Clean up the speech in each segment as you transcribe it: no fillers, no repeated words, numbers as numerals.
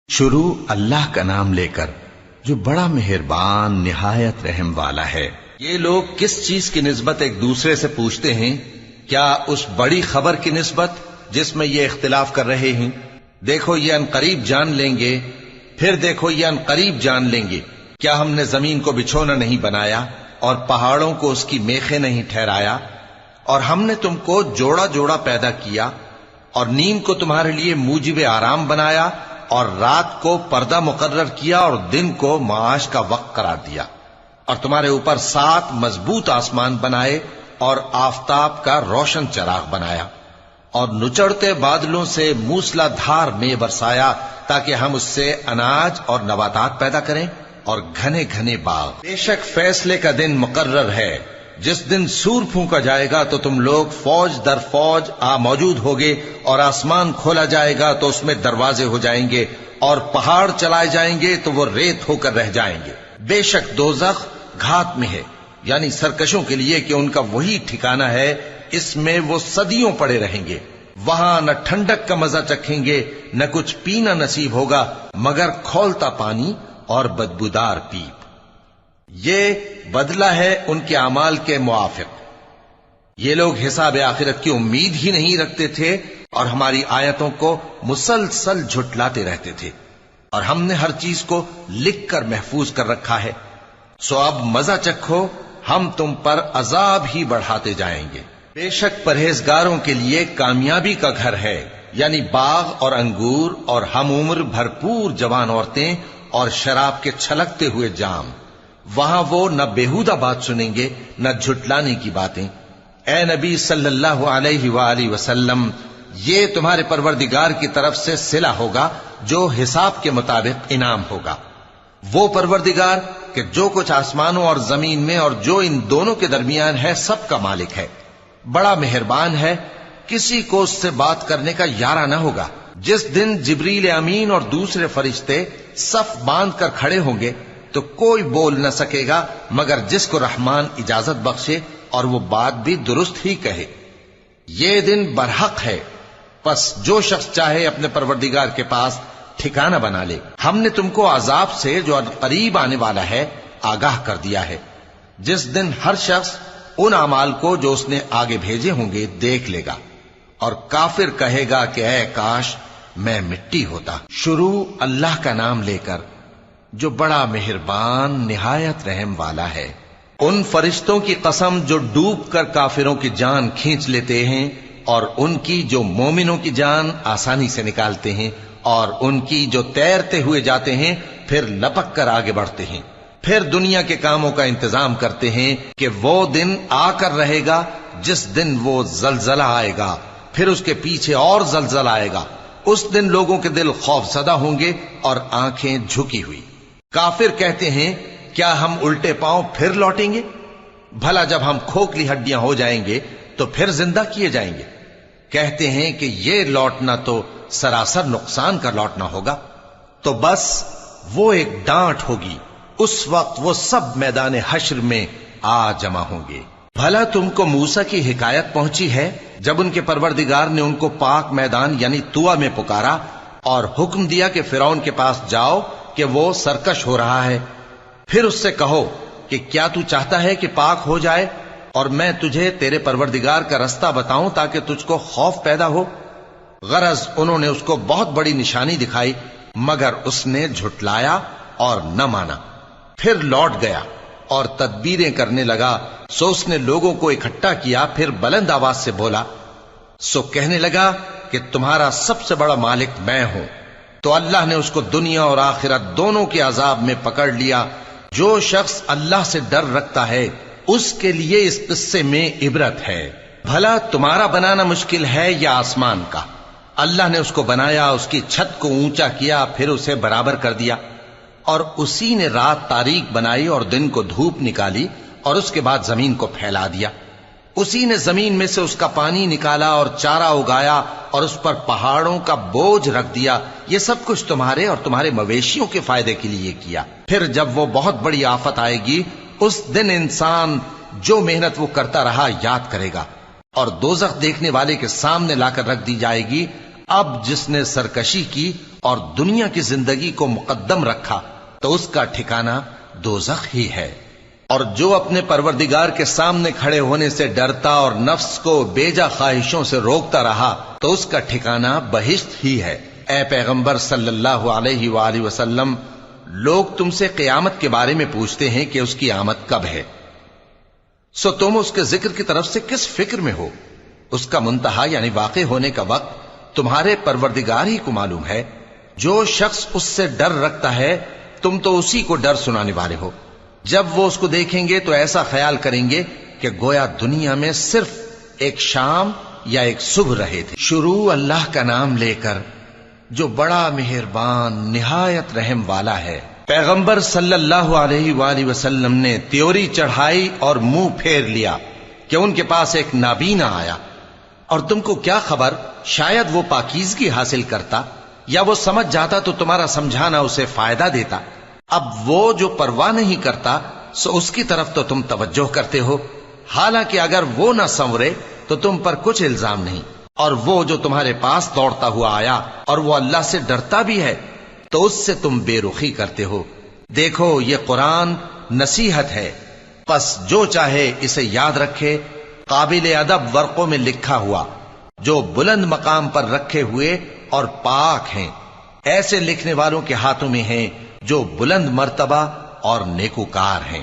شروع اللہ کا نام لے کر جو بڑا مہربان نہایت رحم والا ہے۔ یہ لوگ کس چیز کی نسبت ایک دوسرے سے پوچھتے ہیں؟ کیا اس بڑی خبر کی نسبت جس میں یہ اختلاف کر رہے ہیں؟ دیکھو یہ انقریب جان لیں گے، پھر دیکھو یہ انقریب جان لیں گے۔ کیا ہم نے زمین کو بچھونا نہیں بنایا اور پہاڑوں کو اس کی میخیں نہیں ٹھہرایا؟ اور ہم نے تم کو جوڑا جوڑا پیدا کیا اور نیند کو تمہارے لیے موجب آرام بنایا اور رات کو پردہ مقرر کیا اور دن کو معاش کا وقت قرار دیا، اور تمہارے اوپر 7 مضبوط آسمان بنائے اور آفتاب کا روشن چراغ بنایا، اور نچڑتے بادلوں سے موسلا دھار میں برسایا تاکہ ہم اس سے اناج اور نباتات پیدا کریں اور گھنے گھنے باغ۔ بے شک فیصلے کا دن مقرر ہے، جس دن سور پھونکا جائے گا تو تم لوگ فوج در فوج موجود ہوگے، اور آسمان کھولا جائے گا تو اس میں دروازے ہو جائیں گے، اور پہاڑ چلائے جائیں گے تو وہ ریت ہو کر رہ جائیں گے۔ بے شک دوزخ گھات میں ہے، یعنی سرکشوں کے لیے کہ ان کا وہی ٹھکانہ ہے، اس میں وہ صدیوں پڑے رہیں گے۔ وہاں نہ ٹھنڈک کا مزہ چکھیں گے، نہ کچھ پینا نصیب ہوگا مگر کھولتا پانی اور بدبودار پیپ۔ یہ بدلہ ہے ان کے اعمال کے موافق۔ یہ لوگ حساب آخرت کی امید ہی نہیں رکھتے تھے اور ہماری آیتوں کو مسلسل جھٹلاتے رہتے تھے، اور ہم نے ہر چیز کو لکھ کر محفوظ کر رکھا ہے۔ سو اب مزہ چکھو، ہم تم پر عذاب ہی بڑھاتے جائیں گے۔ بے شک پرہیزگاروں کے لیے کامیابی کا گھر ہے، یعنی باغ اور انگور اور ہم عمر بھرپور جوان عورتیں اور شراب کے چھلکتے ہوئے جام۔ وہاں وہ نہ بیہودہ بات سنیں گے نہ جھٹلانے کی باتیں۔ اے نبی صلی اللہ علیہ وآلہ وسلم، یہ تمہارے پروردگار کی طرف سے صلہ ہوگا جو حساب کے مطابق انعام ہوگا۔ وہ پروردگار کہ جو کچھ آسمانوں اور زمین میں اور جو ان دونوں کے درمیان ہے سب کا مالک ہے، بڑا مہربان ہے، کسی کو اس سے بات کرنے کا یارہ نہ ہوگا۔ جس دن جبریل امین اور دوسرے فرشتے صف باندھ کر کھڑے ہوں گے تو کوئی بول نہ سکے گا مگر جس کو رحمان اجازت بخشے اور وہ بات بھی درست ہی کہے۔ یہ دن برحق ہے، پس جو شخص چاہے اپنے پروردگار کے پاس ٹھکانہ بنا لے۔ ہم نے تم کو عذاب سے جو قریب آنے والا ہے آگاہ کر دیا ہے، جس دن ہر شخص ان اعمال کو جو اس نے آگے بھیجے ہوں گے دیکھ لے گا، اور کافر کہے گا کہ اے کاش میں مٹی ہوتا۔ شروع اللہ کا نام لے کر جو بڑا مہربان نہایت رحم والا ہے۔ ان فرشتوں کی قسم جو ڈوب کر کافروں کی جان کھینچ لیتے ہیں، اور ان کی جو مومنوں کی جان آسانی سے نکالتے ہیں، اور ان کی جو تیرتے ہوئے جاتے ہیں پھر لپک کر آگے بڑھتے ہیں، پھر دنیا کے کاموں کا انتظام کرتے ہیں کہ وہ دن آ کر رہے گا جس دن وہ زلزلہ آئے گا، پھر اس کے پیچھے اور زلزلہ آئے گا۔ اس دن لوگوں کے دل خوف زدہ ہوں گے اور آنکھیں جھکی ہوئی۔ کافر کہتے ہیں کیا ہم الٹے پاؤں پھر لوٹیں گے؟ بھلا جب ہم کھوکھلی ہڈیاں ہو جائیں گے تو پھر زندہ کیے جائیں گے؟ کہتے ہیں کہ یہ لوٹنا تو سراسر نقصان کا لوٹنا ہوگا۔ تو بس وہ ایک ڈانٹ ہوگی، اس وقت وہ سب میدان حشر میں آ جمع ہوں گے۔ بھلا تم کو موسیٰ کی حکایت پہنچی ہے جب ان کے پروردگار نے ان کو پاک میدان یعنی طویٰ میں پکارا اور حکم دیا کہ فرعون کے پاس جاؤ کہ وہ سرکش ہو رہا ہے، پھر اس سے کہو کہ کیا تو چاہتا ہے کہ پاک ہو جائے اور میں تجھے تیرے پروردگار کا رستہ بتاؤں تاکہ تجھ کو خوف پیدا ہو؟ غرض انہوں نے اس کو بہت بڑی نشانی دکھائی مگر اس نے جھٹلایا اور نہ مانا، پھر لوٹ گیا اور تدبیریں کرنے لگا۔ سو اس نے لوگوں کو اکٹھا کیا، پھر بلند آواز سے بولا، سو کہنے لگا کہ تمہارا سب سے بڑا مالک میں ہوں۔ تو اللہ نے اس کو دنیا اور آخرت دونوں کے عذاب میں پکڑ لیا۔ جو شخص اللہ سے ڈر رکھتا ہے اس کے لیے اس قصے میں عبرت ہے۔ بھلا تمہارا بنانا مشکل ہے یا آسمان کا؟ اللہ نے اس کو بنایا، اس کی چھت کو اونچا کیا، پھر اسے برابر کر دیا، اور اسی نے رات تاریک بنائی اور دن کو دھوپ نکالی، اور اس کے بعد زمین کو پھیلا دیا۔ اسی نے زمین میں سے اس کا پانی نکالا اور چارہ اگایا اور اس پر پہاڑوں کا بوجھ رکھ دیا۔ یہ سب کچھ تمہارے اور تمہارے مویشیوں کے فائدے کے لیے کیا۔ پھر جب وہ بہت بڑی آفت آئے گی اس دن انسان جو محنت وہ کرتا رہا یاد کرے گا، اور دوزخ دیکھنے والے کے سامنے لا کر رکھ دی جائے گی۔ اب جس نے سرکشی کی اور دنیا کی زندگی کو مقدم رکھا تو اس کا ٹھکانہ دوزخ ہی ہے، اور جو اپنے پروردگار کے سامنے کھڑے ہونے سے ڈرتا اور نفس کو بیجا خواہشوں سے روکتا رہا تو اس کا ٹھکانہ بہشت ہی ہے۔ اے پیغمبر صلی اللہ علیہ وآلہ وسلم، لوگ تم سے قیامت کے بارے میں پوچھتے ہیں کہ اس کی آمد کب ہے، سو تم اس کے ذکر کی طرف سے کس فکر میں ہو؟ اس کا منتہا یعنی واقع ہونے کا وقت تمہارے پروردگار ہی کو معلوم ہے۔ جو شخص اس سے ڈر رکھتا ہے تم تو اسی کو ڈر سنانے والے ہو۔ جب وہ اس کو دیکھیں گے تو ایسا خیال کریں گے کہ گویا دنیا میں صرف ایک شام یا ایک صبح رہے تھے۔ شروع اللہ کا نام لے کر جو بڑا مہربان نہایت رحم والا ہے۔ پیغمبر صلی اللہ علیہ وآلہ وسلم نے تیوری چڑھائی اور منہ پھیر لیا کہ ان کے پاس ایک نابینا آیا، اور تم کو کیا خبر، شاید وہ پاکیزگی حاصل کرتا یا وہ سمجھ جاتا تو تمہارا سمجھانا اسے فائدہ دیتا۔ اب وہ جو پرواہ نہیں کرتا سو اس کی طرف تو تم توجہ کرتے ہو، حالانکہ اگر وہ نہ سنورے تو تم پر کچھ الزام نہیں۔ اور وہ جو تمہارے پاس دوڑتا ہوا آیا اور وہ اللہ سے ڈرتا بھی ہے تو اس سے تم بے رخی کرتے ہو۔ دیکھو یہ قرآن نصیحت ہے، پس جو چاہے اسے یاد رکھے۔ قابل ادب ورقوں میں لکھا ہوا جو بلند مقام پر رکھے ہوئے اور پاک ہیں، ایسے لکھنے والوں کے ہاتھوں میں ہیں جو بلند مرتبہ اور نیکوکار ہیں۔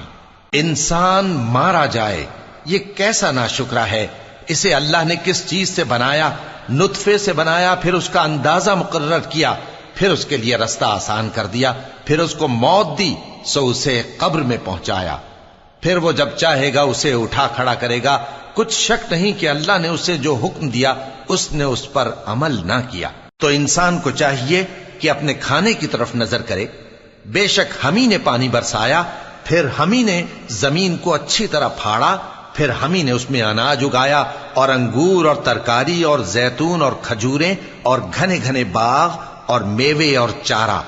انسان مارا جائے، یہ کیسا ناشکرا ہے۔ اسے اللہ نے کس چیز سے بنایا؟ نطفے سے بنایا، پھر اس کا اندازہ مقرر کیا، پھر اس کے لیے رستہ آسان کر دیا، پھر اس کو موت دی سو اسے قبر میں پہنچایا، پھر وہ جب چاہے گا اسے اٹھا کھڑا کرے گا۔ کچھ شک نہیں کہ اللہ نے اسے جو حکم دیا اس نے اس پر عمل نہ کیا۔ تو انسان کو چاہیے کہ اپنے کھانے کی طرف نظر کرے۔ بے شک ہم ہی نے پانی برسایا، پھر ہم ہی نے زمین کو اچھی طرح پھاڑا، پھر ہم ہی نے اس میں اناج اگایا اور انگور اور ترکاری اور زیتون اور کھجوریں اور گھنے گھنے باغ اور میوے اور چارہ،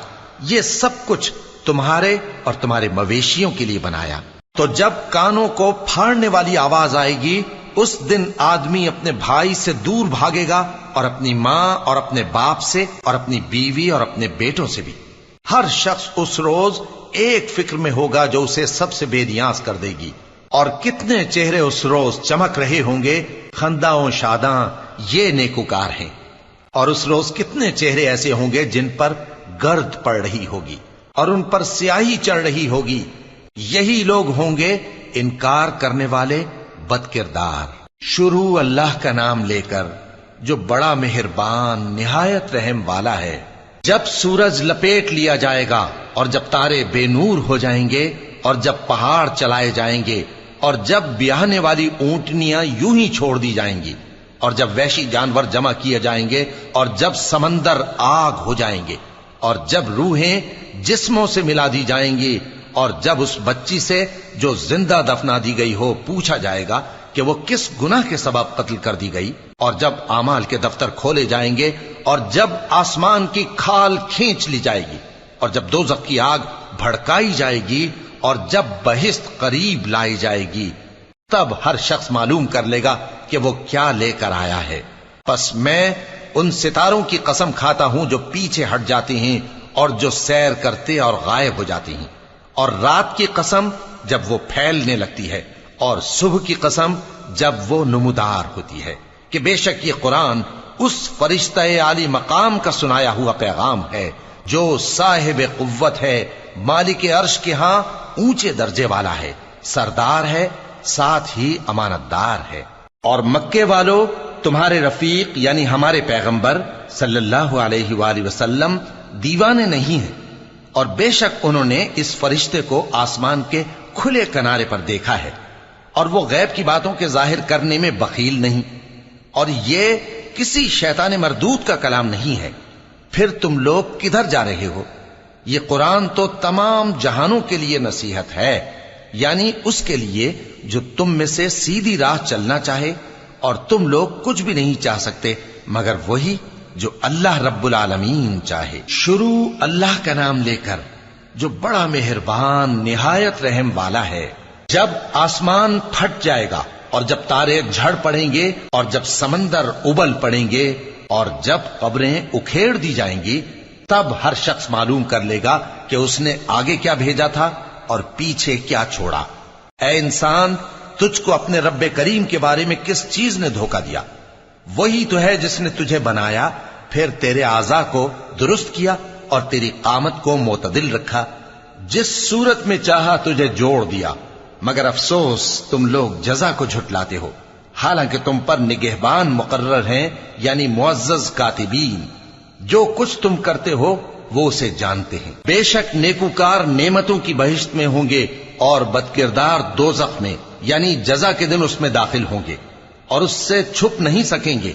یہ سب کچھ تمہارے اور تمہارے مویشیوں کے لیے بنایا۔ تو جب کانوں کو پھاڑنے والی آواز آئے گی اس دن آدمی اپنے بھائی سے دور بھاگے گا، اور اپنی ماں اور اپنے باپ سے اور اپنی بیوی اور اپنے بیٹوں سے بھی۔ ہر شخص اس روز ایک فکر میں ہوگا جو اسے سب سے بے نیاز کر دے گی۔ اور کتنے چہرے اس روز چمک رہے ہوں گے، خنداں و شاداں، یہ نیکوکار ہیں۔ اور اس روز کتنے چہرے ایسے ہوں گے جن پر گرد پڑ رہی ہوگی اور ان پر سیاہی چڑھ رہی ہوگی، یہی لوگ ہوں گے انکار کرنے والے بد کردار۔ شروع اللہ کا نام لے کر جو بڑا مہربان نہایت رحم والا ہے۔ جب سورج لپیٹ لیا جائے گا اور جب تارے بے نور ہو جائیں گے اور جب پہاڑ چلائے جائیں گے اور جب بیاہنے والی اونٹنیاں یوں ہی چھوڑ دی جائیں گی اور جب وحشی جانور جمع کیے جائیں گے اور جب سمندر آگ ہو جائیں گے اور جب روحیں جسموں سے ملا دی جائیں گی اور جب اس بچی سے جو زندہ دفنا دی گئی ہو پوچھا جائے گا کہ وہ کس گناہ کے سبب قتل کر دی گئی، اور جب اعمال کے دفتر کھولے جائیں گے اور جب آسمان کی کھال کھینچ لی جائے گی اور جب دوزخ کی آگ بھڑکائی جائے گی اور جب بہشت قریب لائی جائے گی، تب ہر شخص معلوم کر لے گا کہ وہ کیا لے کر آیا ہے۔ پس میں ان ستاروں کی قسم کھاتا ہوں جو پیچھے ہٹ جاتے ہیں اور جو سیر کرتے اور غائب ہو جاتے ہیں، اور رات کی قسم جب وہ پھیلنے لگتی ہے، اور صبح کی قسم جب وہ نمودار ہوتی ہے، کہ بے شک یہ قرآن اس فرشتہ عالی مقام کا سنایا ہوا پیغام ہے جو صاحب قوت ہے، مالک عرش کے ہاں اونچے درجے والا ہے، سردار ہے، ساتھ ہی امانت دار ہے۔ اور مکے والو، تمہارے رفیق یعنی ہمارے پیغمبر صلی اللہ علیہ وآلہ وسلم دیوانے نہیں ہیں، اور بے شک انہوں نے اس فرشتے کو آسمان کے کھلے کنارے پر دیکھا ہے، اور وہ غیب کی باتوں کے ظاہر کرنے میں بخیل نہیں، اور یہ کسی شیطان مردود کا کلام نہیں ہے۔ پھر تم لوگ کدھر جا رہے ہو؟ یہ قرآن تو تمام جہانوں کے لیے نصیحت ہے، یعنی اس کے لیے جو تم میں سے سیدھی راہ چلنا چاہے، اور تم لوگ کچھ بھی نہیں چاہ سکتے مگر وہی جو اللہ رب العالمین چاہے۔ شروع اللہ کا نام لے کر جو بڑا مہربان نہایت رحم والا ہے۔ جب آسمان پھٹ جائے گا اور جب تارے جھڑ پڑیں گے اور جب سمندر ابل پڑیں گے اور جب قبریں اکھیڑ دی جائیں گی، تب ہر شخص معلوم کر لے گا کہ اس نے آگے کیا بھیجا تھا اور پیچھے کیا چھوڑا۔ اے انسان، تجھ کو اپنے رب کریم کے بارے میں کس چیز نے دھوکہ دیا؟ وہی تو ہے جس نے تجھے بنایا، پھر تیرے اعضاء کو درست کیا اور تیری قامت کو معتدل رکھا، جس صورت میں چاہا تجھے جوڑ دیا۔ مگر افسوس تم لوگ جزا کو جھٹلاتے ہو، حالانکہ تم پر نگہبان مقرر ہیں، یعنی معزز کاتبین۔ جو کچھ تم کرتے ہو وہ اسے جانتے ہیں۔ بے شک نیکوکار نعمتوں کی بہشت میں ہوں گے اور بدکردار دوزخ میں، یعنی جزا کے دن اس میں داخل ہوں گے اور اس سے چھپ نہیں سکیں گے۔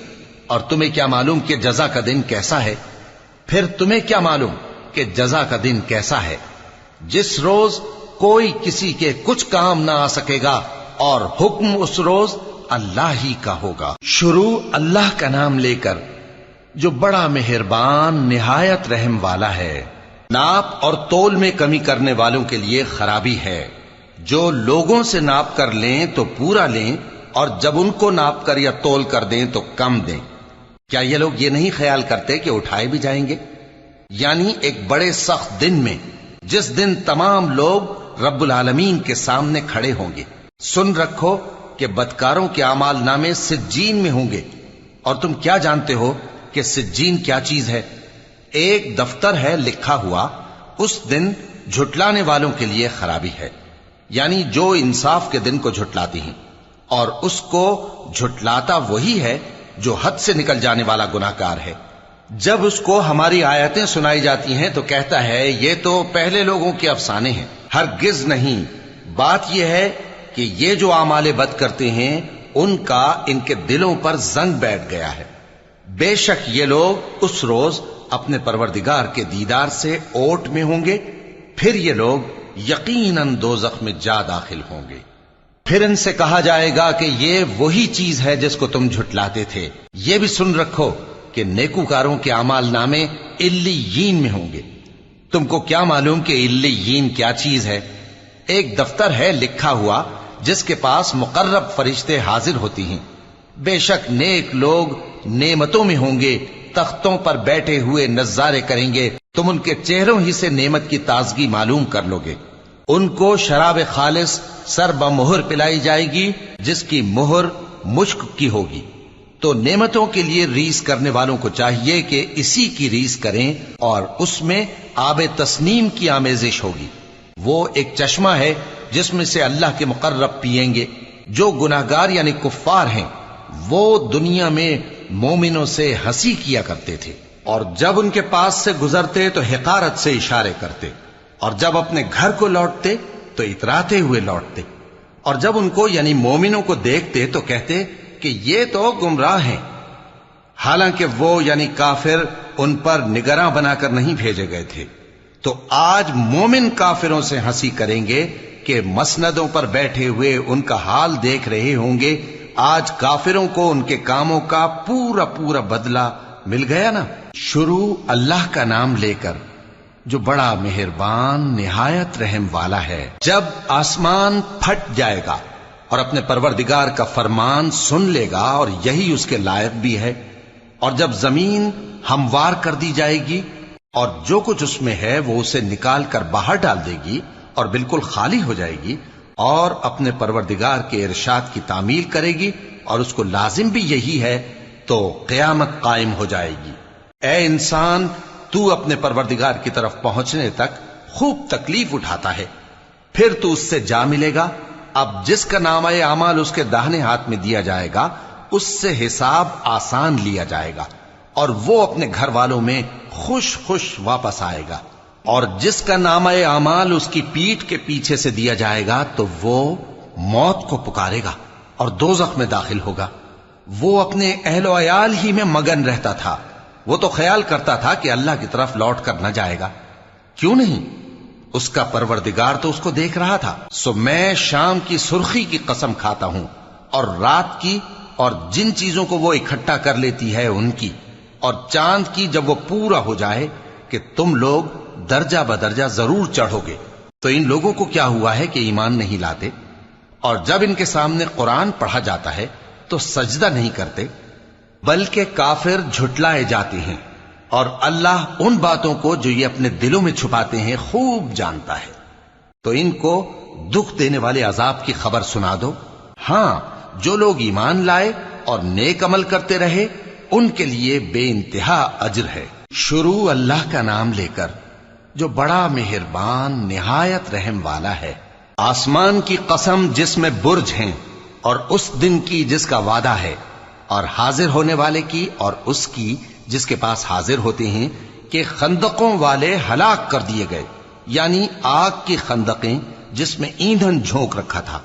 اور تمہیں کیا معلوم کہ جزا کا دن کیسا ہے؟ پھر تمہیں کیا معلوم کہ جزا کا دن کیسا ہے؟ جس روز کوئی کسی کے کچھ کام نہ آ سکے گا اور حکم اس روز اللہ ہی کا ہوگا۔ شروع اللہ کا نام لے کر جو بڑا مہربان نہایت رحم والا ہے۔ ناپ اور تول میں کمی کرنے والوں کے لیے خرابی ہے۔ جو لوگوں سے ناپ کر لیں تو پورا لیں، اور جب ان کو ناپ کر یا تول کر دیں تو کم دیں۔ کیا یہ لوگ یہ نہیں خیال کرتے کہ اٹھائے بھی جائیں گے؟ یعنی ایک بڑے سخت دن میں، جس دن تمام لوگ رب العالمین کے سامنے کھڑے ہوں گے۔ سن رکھو کہ بدکاروں کے اعمال نامے سجین میں ہوں گے، اور تم کیا جانتے ہو کہ سجین کیا چیز ہے؟ ایک دفتر ہے لکھا ہوا، اس دن جھٹلانے والوں کے لیے خرابی ہے، یعنی جو انصاف کے دن کو جھٹلاتی ہیں، اور اس کو جھٹلاتا وہی ہے جو حد سے نکل جانے والا گناہگار ہے۔ جب اس کو ہماری آیتیں سنائی جاتی ہیں تو کہتا ہے یہ تو پہلے لوگوں کے افسانے ہیں۔ ہرگز نہیں، بات یہ ہے کہ یہ جو اعمال بد کرتے ہیں ان کا ان کے دلوں پر زنگ بیٹھ گیا ہے۔ بے شک یہ لوگ اس روز اپنے پروردگار کے دیدار سے اوٹ میں ہوں گے، پھر یہ لوگ یقیناً دوزخ میں جا داخل ہوں گے۔ پھر ان سے کہا جائے گا کہ یہ وہی چیز ہے جس کو تم جھٹلاتے تھے۔ یہ بھی سن رکھو کہ نیکوکاروں کے اعمال نامے علیین میں ہوں گے۔ تم کو کیا معلوم کہ علیین کیا چیز ہے؟ ایک دفتر ہے لکھا ہوا جس کے پاس مقرب فرشتے حاضر ہوتی ہیں۔ بے شک نیک لوگ نعمتوں میں ہوں گے، تختوں پر بیٹھے ہوئے نظارے کریں گے، تم ان کے چہروں ہی سے نعمت کی تازگی معلوم کر لو گے۔ ان کو شراب خالص سر بمہر پلائی جائے گی جس کی مہر مشک کی ہوگی۔ تو نعمتوں کے لیے ریس کرنے والوں کو چاہیے کہ اسی کی ریس کریں، اور اس میں آب تسنیم کی آمیزش ہوگی۔ وہ ایک چشمہ ہے جس میں سے اللہ کے مقرب پیئیں گے۔ جو گناہگار یعنی کفار ہیں وہ دنیا میں مومنوں سے ہنسی کیا کرتے تھے، اور جب ان کے پاس سے گزرتے تو حقارت سے اشارے کرتے، اور جب اپنے گھر کو لوٹتے تو اتراتے ہوئے لوٹتے، اور جب ان کو یعنی مومنوں کو دیکھتے تو کہتے کہ یہ تو گمراہ ہیں، حالانکہ وہ یعنی کافر ان پر نگراں بنا کر نہیں بھیجے گئے تھے۔ تو آج مومن کافروں سے ہنسی کریں گے کہ مسندوں پر بیٹھے ہوئے ان کا حال دیکھ رہے ہوں گے۔ آج کافروں کو ان کے کاموں کا پورا پورا بدلہ مل گیا نا۔ شروع اللہ کا نام لے کر جو بڑا مہربان نہایت رحم والا ہے۔ جب آسمان پھٹ جائے گا اور اپنے پروردگار کا فرمان سن لے گا، اور یہی اس کے لائق بھی ہے، اور جب زمین ہموار کر دی جائے گی اور جو کچھ اس میں ہے وہ اسے نکال کر باہر ڈال دے گی اور بالکل خالی ہو جائے گی، اور اپنے پروردگار کے ارشاد کی تعمیل کرے گی، اور اس کو لازم بھی یہی ہے، تو قیامت قائم ہو جائے گی۔ اے انسان، تو اپنے پروردگار کی طرف پہنچنے تک خوب تکلیف اٹھاتا ہے، پھر تو اس سے جا ملے گا۔ اب جس کا نامہ اعمال اس کے داہنے ہاتھ میں دیا جائے گا اس سے حساب آسان لیا جائے گا، اور وہ اپنے گھر والوں میں خوش خوش واپس آئے گا۔ اور جس کا نامہ اعمال اس کی پیٹھ کے پیچھے سے دیا جائے گا تو وہ موت کو پکارے گا اور دوزخ میں داخل ہوگا۔ وہ اپنے اہل و عیال ہی میں مگن رہتا تھا، وہ تو خیال کرتا تھا کہ اللہ کی طرف لوٹ کر نہ جائے گا، کیوں نہیں؟ اس کا پروردگار تو اس کو دیکھ رہا تھا۔ سو میں شام کی سرخی کی قسم کھاتا ہوں، اور رات کی، اور جن چیزوں کو وہ اکٹھا کر لیتی ہے ان کی، اور چاند کی جب وہ پورا ہو جائے، کہ تم لوگ درجہ بدرجہ ضرور چڑھو گے۔ تو ان لوگوں کو کیا ہوا ہے کہ ایمان نہیں لاتے؟ اور جب ان کے سامنے قرآن پڑھا جاتا ہے تو سجدہ نہیں کرتے، بلکہ کافر جھٹلائے جاتے ہیں۔ اور اللہ ان باتوں کو جو یہ اپنے دلوں میں چھپاتے ہیں خوب جانتا ہے۔ تو ان کو دکھ دینے والے عذاب کی خبر سنا دو۔ ہاں، جو لوگ ایمان لائے اور نیک عمل کرتے رہے ان کے لیے بے انتہا اجر ہے۔ شروع اللہ کا نام لے کر جو بڑا مہربان نہایت رحم والا ہے۔ آسمان کی قسم جس میں برج ہیں، اور اس دن کی جس کا وعدہ ہے، اور حاضر ہونے والے کی اور اس کی جس کے پاس حاضر ہوتے ہیں، کہ خندقوں والے ہلاک کر دیے گئے، یعنی آگ کی خندقیں جس میں ایندھن جھونک رکھا تھا،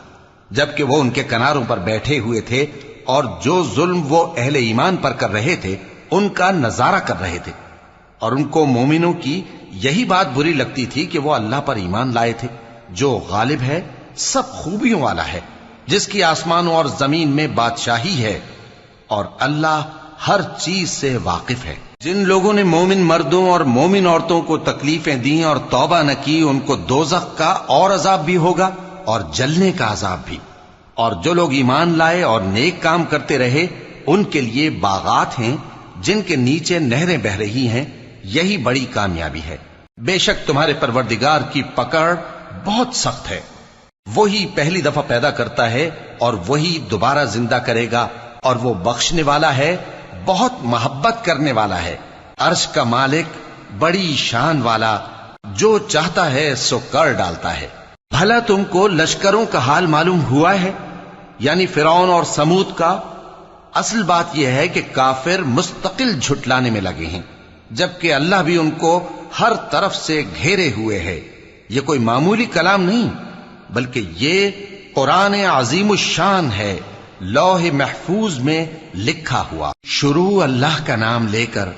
جبکہ وہ ان کے کناروں پر بیٹھے ہوئے تھے اور جو ظلم وہ اہل ایمان پر کر رہے تھے ان کا نظارہ کر رہے تھے، اور ان کو مومنوں کی یہی بات بری لگتی تھی کہ وہ اللہ پر ایمان لائے تھے جو غالب ہے، سب خوبیوں والا ہے، جس کی آسمانوں اور زمین میں بادشاہی ہے، اور اللہ ہر چیز سے واقف ہے۔ جن لوگوں نے مومن مردوں اور مومن عورتوں کو تکلیفیں دیں اور توبہ نہ کی، ان کو دوزخ کا اور عذاب بھی ہوگا اور جلنے کا عذاب بھی۔ اور جو لوگ ایمان لائے اور نیک کام کرتے رہے ان کے لیے باغات ہیں جن کے نیچے نہریں بہ رہی ہیں، یہی بڑی کامیابی ہے۔ بے شک تمہارے پروردگار کی پکڑ بہت سخت ہے، وہی پہلی دفعہ پیدا کرتا ہے اور وہی دوبارہ زندہ کرے گا، اور وہ بخشنے والا ہے، بہت محبت کرنے والا ہے، عرش کا مالک، بڑی شان والا، جو چاہتا ہے سو کر ڈالتا ہے۔ بھلا تم کو لشکروں کا حال معلوم ہوا ہے، یعنی فرعون اور سمود کا؟ اصل بات یہ ہے کہ کافر مستقل جھٹلانے میں لگے ہیں، جبکہ اللہ بھی ان کو ہر طرف سے گھیرے ہوئے ہے۔ یہ کوئی معمولی کلام نہیں، بلکہ یہ قرآن عظیم الشان ہے، لوح محفوظ میں لکھا ہوا۔ شروع اللہ کا نام لے کر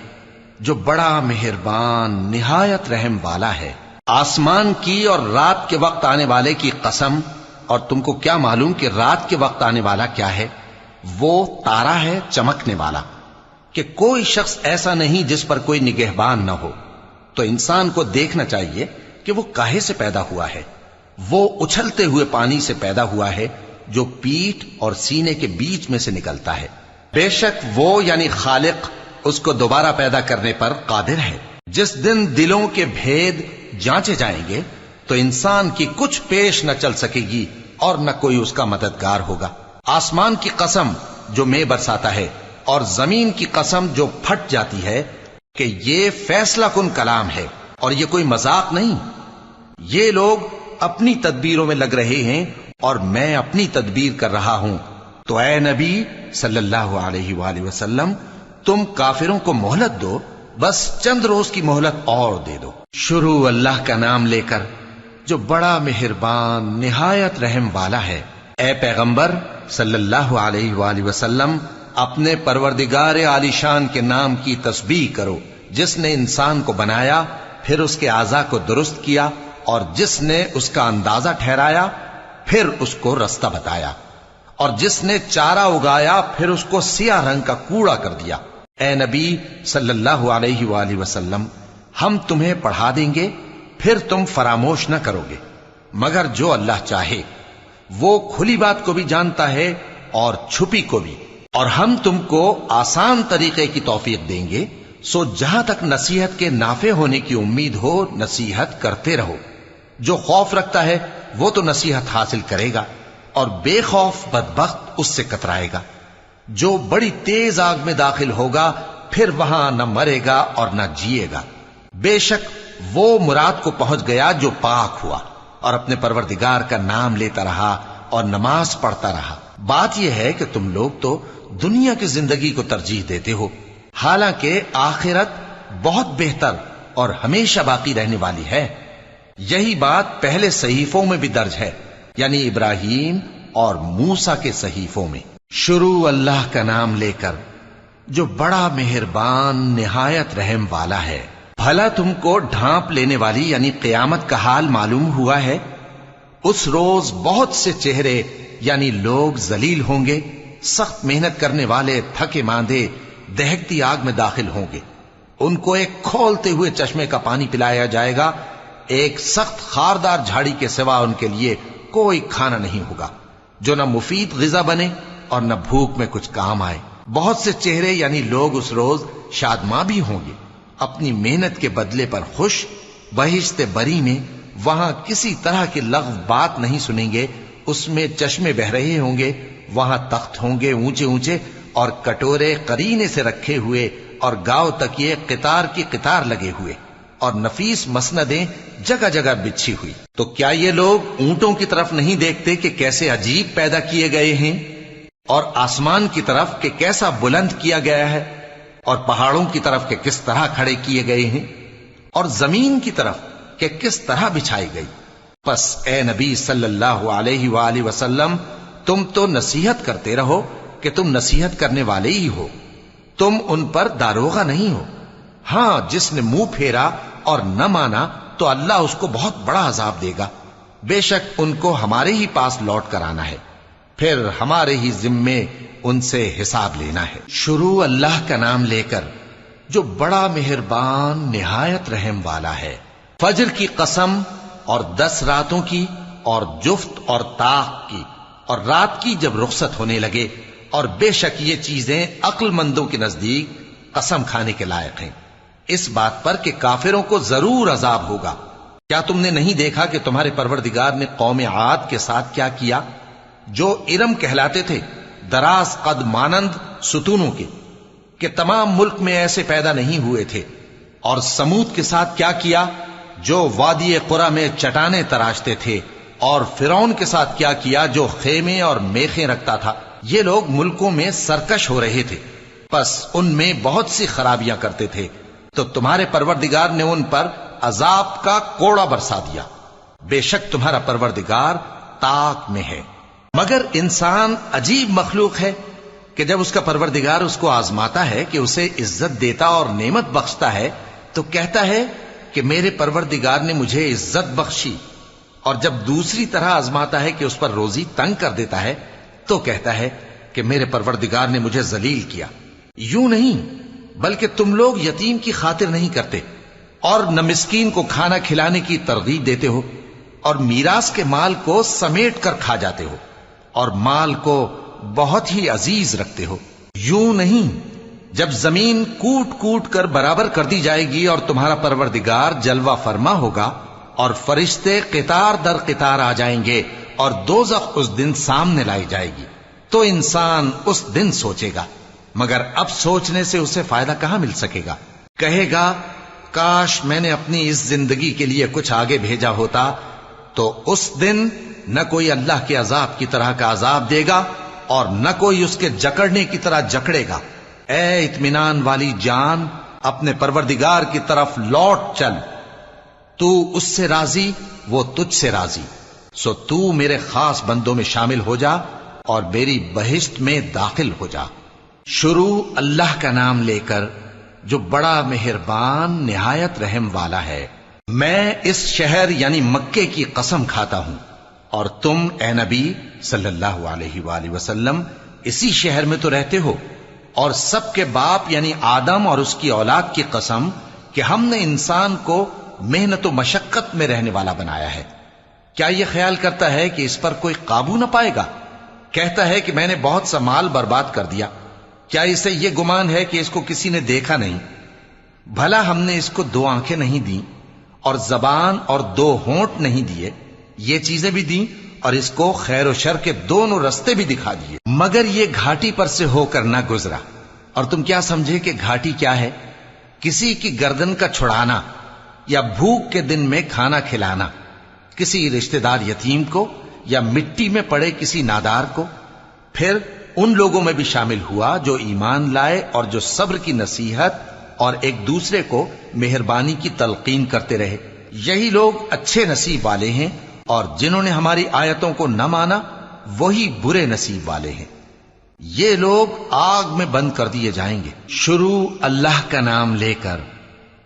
جو بڑا مہربان نہایت رحم والا ہے۔ آسمان کی اور رات کے وقت آنے والے کی قسم، اور تم کو کیا معلوم کہ رات کے وقت آنے والا کیا ہے؟ وہ تارا ہے چمکنے والا، کہ کوئی شخص ایسا نہیں جس پر کوئی نگہبان نہ ہو۔ تو انسان کو دیکھنا چاہیے کہ وہ کاہے سے پیدا ہوا ہے۔ وہ اچھلتے ہوئے پانی سے پیدا ہوا ہے جو پیٹھ اور سینے کے بیچ میں سے نکلتا ہے۔ بے شک وہ یعنی خالق اس کو دوبارہ پیدا کرنے پر قادر ہے۔ جس دن دلوں کے بھید جانچے جائیں گے تو انسان کی کچھ پیش نہ چل سکے گی اور نہ کوئی اس کا مددگار ہوگا۔ آسمان کی قسم جو مے برساتا ہے، اور زمین کی قسم جو پھٹ جاتی ہے، کہ یہ فیصلہ کن کلام ہے اور یہ کوئی مذاق نہیں۔ یہ لوگ اپنی تدبیروں میں لگ رہے ہیں اور میں اپنی تدبیر کر رہا ہوں۔ تو اے نبی صلی اللہ علیہ وآلہ وسلم، تم کافروں کو مہلت دو، بس چند روز کی مہلت اور دے دو۔ شروع اللہ کا نام لے کر جو بڑا مہربان نہایت رحم والا ہے۔ اے پیغمبر صلی اللہ علیہ وآلہ وسلم، اپنے پروردگار عالی شان کے نام کی تسبیح کرو، جس نے انسان کو بنایا، پھر اس کے اعضاء کو درست کیا، اور جس نے اس کا اندازہ ٹھہرایا، پھر اس کو رستہ بتایا، اور جس نے چارہ اگایا، پھر اس کو سیاہ رنگ کا کوڑا کر دیا۔ اے نبی صلی اللہ علیہ وآلہ وسلم، ہم تمہیں پڑھا دیں گے، پھر تم فراموش نہ کرو گے، مگر جو اللہ چاہے۔ وہ کھلی بات کو بھی جانتا ہے اور چھپی کو بھی، اور ہم تم کو آسان طریقے کی توفیق دیں گے، سو جہاں تک نصیحت کے نافع ہونے کی امید ہو نصیحت کرتے رہو۔ جو خوف رکھتا ہے وہ تو نصیحت حاصل کرے گا، اور بے خوف بدبخت اس سے کترائے گا۔ جو بڑی تیز آگ میں داخل ہوگا، پھر وہاں نہ مرے گا اور نہ جیے گا۔ بے شک وہ مراد کو پہنچ گیا جو پاک ہوا اور اپنے پروردگار کا نام لیتا رہا اور نماز پڑھتا رہا۔ بات یہ ہے کہ تم لوگ تو دنیا کی زندگی کو ترجیح دیتے ہو، حالانکہ آخرت بہت بہتر اور ہمیشہ باقی رہنے والی ہے۔ یہی بات پہلے صحیفوں میں بھی درج ہے، یعنی ابراہیم اور موسیٰ کے صحیفوں میں۔ شروع اللہ کا نام لے کر جو بڑا مہربان نہایت رحم والا ہے۔ بھلا تم کو ڈھانپ لینے والی یعنی قیامت کا حال معلوم ہوا ہے؟ اس روز بہت سے چہرے یعنی لوگ ذلیل ہوں گے، سخت محنت کرنے والے تھکے ماندے دہکتی آگ میں داخل ہوں گے۔ ان کو ایک کھولتے ہوئے چشمے کا پانی پلایا جائے گا، ایک سخت خاردار جھاڑی کے سوا ان کے لیے کوئی کھانا نہیں ہوگا جو نہ مفید غذا بنے اور نہ بھوک میں کچھ کام آئے۔ بہت سے چہرے یعنی لوگ اس روز شادماں بھی ہوں گے، اپنی محنت کے بدلے پر خوش بہشت بری میں وہاں کسی طرح کی لغو بات نہیں سنیں گے، اس میں چشمے بہ رہے ہوں گے، وہاں تخت ہوں گے اونچے اونچے اور کٹورے قرینے سے رکھے ہوئے اور گاؤ تکیے قطار کی قطار لگے ہوئے اور نفیس مسندیں جگہ جگہ بچھی ہوئی۔ تو کیا یہ لوگ اونٹوں کی طرف نہیں دیکھتے کہ کیسے عجیب پیدا کیے گئے ہیں، اور آسمان کی طرف کہ کیسا بلند کیا گیا ہے، اور پہاڑوں کی طرف کہ کس طرح کھڑے کیے گئے ہیں، اور زمین کی طرف کہ کس طرح بچھائی گئی؟ پس اے نبی صلی اللہ علیہ وآلہ وسلم، تم تو نصیحت کرتے رہو کہ تم نصیحت کرنے والے ہی ہو، تم ان پر داروغہ نہیں ہو۔ ہاں، جس نے منہ پھیرا اور نہ مانا تو اللہ اس کو بہت بڑا عذاب دے گا، بے شک ان کو ہمارے ہی پاس لوٹ کر آنا ہے، پھر ہمارے ہی ذمے ان سے حساب لینا ہے۔ شروع اللہ کا نام لے کر جو بڑا مہربان نہایت رحم والا ہے۔ فجر کی قسم اور 10 راتوں کی اور جفت اور طاق کی اور رات کی جب رخصت ہونے لگے، اور بے شک یہ چیزیں عقل مندوں کے نزدیک قسم کھانے کے لائق ہیں، اس بات پر کہ کافروں کو ضرور عذاب ہوگا۔ کیا تم نے نہیں دیکھا کہ تمہارے پروردگار نے قوم عاد کے ساتھ کیا کیا، جو ارم کہلاتے تھے، دراز قد مانند ستونوں کے، کہ تمام ملک میں ایسے پیدا نہیں ہوئے تھے؟ اور سمود کے ساتھ کیا کیا، جو وادی قرا میں چٹانیں تراشتے تھے؟ اور فرعون کے ساتھ کیا کیا، جو خیمے اور میخیں رکھتا تھا؟ یہ لوگ ملکوں میں سرکش ہو رہے تھے، پس ان میں بہت سی خرابیاں کرتے تھے، تو تمہارے پروردگار نے ان پر عذاب کا کوڑا برسا دیا۔ بے شک تمہارا پروردگار طاق میں ہے۔ مگر انسان عجیب مخلوق ہے کہ جب اس کا پروردگار اس کو آزماتا ہے کہ اسے عزت دیتا اور نعمت بخشتا ہے تو کہتا ہے کہ میرے پروردگار نے مجھے عزت بخشی، اور جب دوسری طرح آزماتا ہے کہ اس پر روزی تنگ کر دیتا ہے تو کہتا ہے کہ میرے پروردگار نے مجھے ذلیل کیا۔ یوں نہیں، بلکہ تم لوگ یتیم کی خاطر نہیں کرتے، اور نہ مسکین کو کھانا کھلانے کی ترغیب دیتے ہو، اور میراث کے مال کو سمیٹ کر کھا جاتے ہو، اور مال کو بہت ہی عزیز رکھتے ہو۔ یوں نہیں، جب زمین کوٹ کوٹ کر برابر کر دی جائے گی اور تمہارا پروردگار جلوہ فرما ہوگا اور فرشتے قطار در قطار آ جائیں گے اور دوزخ اس دن سامنے لائی جائے گی، تو انسان اس دن سوچے گا، مگر اب سوچنے سے اسے فائدہ کہاں مل سکے گا؟ کہے گا کاش میں نے اپنی اس زندگی کے لیے کچھ آگے بھیجا ہوتا، تو اس دن نہ کوئی اللہ کے عذاب کی طرح کا عذاب دے گا اور نہ کوئی اس کے جکڑنے کی طرح جکڑے گا۔ اے اطمینان والی جان، اپنے پروردگار کی طرف لوٹ چل، تو اس سے راضی، وہ تجھ سے راضی، سو تو میرے خاص بندوں میں شامل ہو جا اور میری بہشت میں داخل ہو جا۔ شروع اللہ کا نام لے کر جو بڑا مہربان نہایت رحم والا ہے۔ میں اس شہر یعنی مکے کی قسم کھاتا ہوں، اور تم اے نبی صلی اللہ علیہ وآلہ وسلم اسی شہر میں تو رہتے ہو، اور سب کے باپ یعنی آدم اور اس کی اولاد کی قسم کہ ہم نے انسان کو محنت و مشقت میں رہنے والا بنایا ہے۔ کیا یہ خیال کرتا ہے کہ اس پر کوئی قابو نہ پائے گا؟ کہتا ہے کہ میں نے بہت سا مال برباد کر دیا۔ کیا اسے یہ گمان ہے کہ اس کو کسی نے دیکھا نہیں؟ بھلا ہم نے اس کو 2 آنکھیں نہیں دیں اور زبان اور 2 ہونٹ نہیں دیے؟ یہ چیزیں بھی دیں اور اس کو خیر و شر کے دونوں رستے بھی دکھا دیے، مگر یہ گھاٹی پر سے ہو کر نہ گزرا۔ اور تم کیا سمجھے کہ گھاٹی کیا ہے؟ کسی کی گردن کا چھڑانا، یا بھوک کے دن میں کھانا کھلانا، کسی رشتہ دار یتیم کو، یا مٹی میں پڑے کسی نادار کو۔ پھر ان لوگوں میں بھی شامل ہوا جو ایمان لائے اور جو صبر کی نصیحت اور ایک دوسرے کو مہربانی کی تلقین کرتے رہے۔ یہی لوگ اچھے نصیب والے ہیں، اور جنہوں نے ہماری آیتوں کو نہ مانا وہی برے نصیب والے ہیں۔ یہ لوگ آگ میں بند کر دیے جائیں گے۔ شروع اللہ کا نام لے کر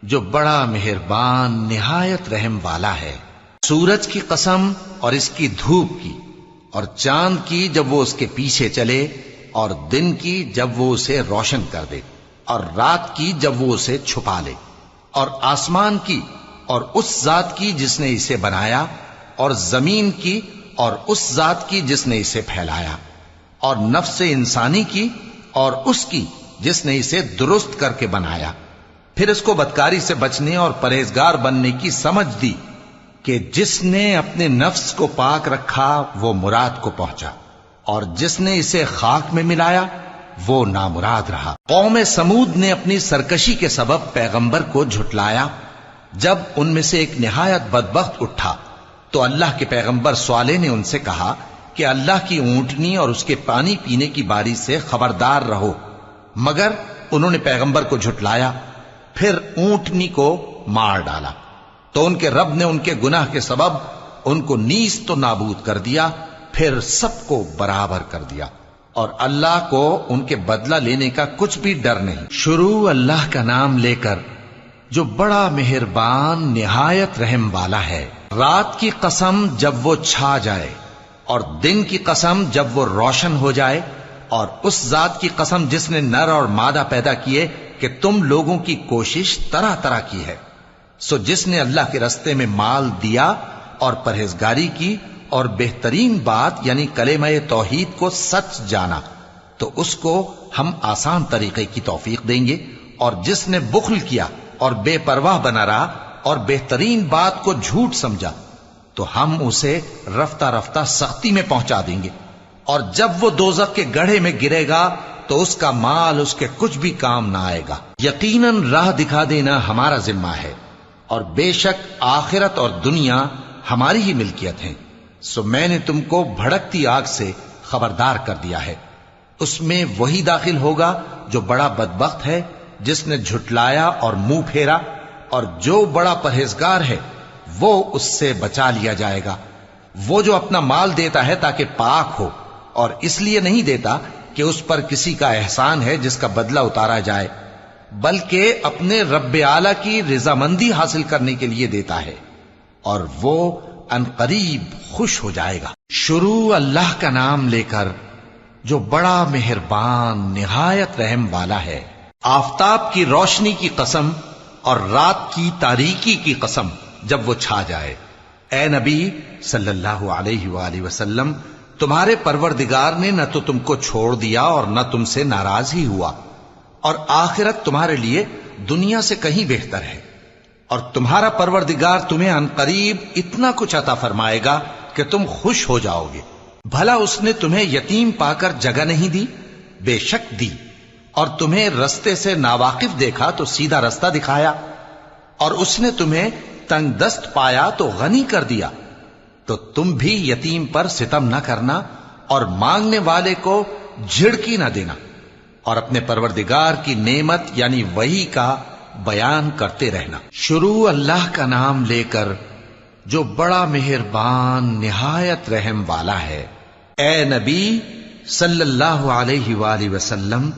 جو بڑا مہربان نہایت رحم والا ہے۔ سورج کی قسم اور اس کی دھوپ کی، اور چاند کی جب وہ اس کے پیچھے چلے، اور دن کی جب وہ اسے روشن کر دے، اور رات کی جب وہ اسے چھپا لے، اور آسمان کی اور اس ذات کی جس نے اسے بنایا، اور زمین کی اور اس ذات کی جس نے اسے پھیلایا، اور نفس انسانی کی اور اس کی جس نے اسے درست کر کے بنایا۔ پھر اس کو بدکاری سے بچنے اور پرہیزگار بننے کی سمجھ دی کہ جس نے اپنے نفس کو پاک رکھا وہ مراد کو پہنچا، اور جس نے اسے خاک میں ملایا وہ نامراد رہا۔ قوم سمود نے اپنی سرکشی کے سبب پیغمبر کو جھٹلایا۔ جب ان میں سے ایک نہایت بدبخت اٹھا تو اللہ کے پیغمبر صالح نے ان سے کہا کہ اللہ کی اونٹنی اور اس کے پانی پینے کی باری سے خبردار رہو، مگر انہوں نے پیغمبر کو جھٹلایا، پھر اونٹنی کو مار ڈالا تو ان کے رب نے ان کے گناہ کے سبب ان کو نیست و نابود کر دیا، پھر سب کو برابر کر دیا، اور اللہ کو ان کے بدلہ لینے کا کچھ بھی ڈر نہیں۔ شروع اللہ کا نام لے کر جو بڑا مہربان نہایت رحم والا ہے۔ رات کی قسم جب وہ چھا جائے، اور دن کی قسم جب وہ روشن ہو جائے، اور اس ذات کی قسم جس نے نر اور مادہ پیدا کیے کہ تم لوگوں کی کوشش طرح طرح کی ہے۔ سو جس نے اللہ کے رستے میں مال دیا اور پرہیزگاری کی اور بہترین بات یعنی کلمہ توحید کو سچ جانا، تو اس کو ہم آسان طریقے کی توفیق دیں گے، اور جس نے بخل کیا اور بے پرواہ بنا رہا اور بہترین بات کو جھوٹ سمجھا، تو ہم اسے رفتہ رفتہ سختی میں پہنچا دیں گے، اور جب وہ دوزخ کے گڑھے میں گرے گا تو اس کا مال اس کے کچھ بھی کام نہ آئے گا۔ یقیناً راہ دکھا دینا ہمارا ذمہ ہے، اور بے شک آخرت اور دنیا ہماری ہی ملکیت ہیں۔ سو میں نے تم کو بھڑکتی آگ سے خبردار کر دیا ہے، اس میں وہی داخل ہوگا جو بڑا بدبخت ہے، جس نے جھٹلایا اور منہ پھیرا، اور جو بڑا پرہیزگار ہے وہ اس سے بچا لیا جائے گا۔ وہ جو اپنا مال دیتا ہے تاکہ پاک ہو، اور اس لیے نہیں دیتا کہ اس پر کسی کا احسان ہے جس کا بدلہ اتارا جائے، بلکہ اپنے رب اعلی کی رضامندی حاصل کرنے کے لیے دیتا ہے، اور وہ ان قریب خوش ہو جائے گا۔ شروع اللہ کا نام لے کر جو بڑا مہربان نہایت رحم والا ہے۔ آفتاب کی روشنی کی قسم اور رات کی تاریکی کی قسم جب وہ چھا جائے۔ اے نبی صلی اللہ علیہ وآلہ وسلم، تمہارے پروردگار نے نہ تو تم کو چھوڑ دیا اور نہ تم سے ناراض ہی ہوا، اور آخرت تمہارے لیے دنیا سے کہیں بہتر ہے، اور تمہارا پروردگار تمہیں عنقریب اتنا کچھ عطا فرمائے گا کہ تم خوش ہو جاؤ گے۔ بھلا اس نے تمہیں یتیم پا کر جگہ نہیں دی؟ بے شک دی، اور تمہیں رستے سے ناواقف دیکھا تو سیدھا رستہ دکھایا، اور اس نے تمہیں تنگ دست پایا تو غنی کر دیا۔ تو تم بھی یتیم پر ستم نہ کرنا، اور مانگنے والے کو جھڑکی نہ دینا، اور اپنے پروردگار کی نعمت یعنی وحی کا بیان کرتے رہنا۔ شروع اللہ کا نام لے کر جو بڑا مہربان نہایت رحم والا ہے۔ اے نبی صلی اللہ علیہ وآلہ وسلم،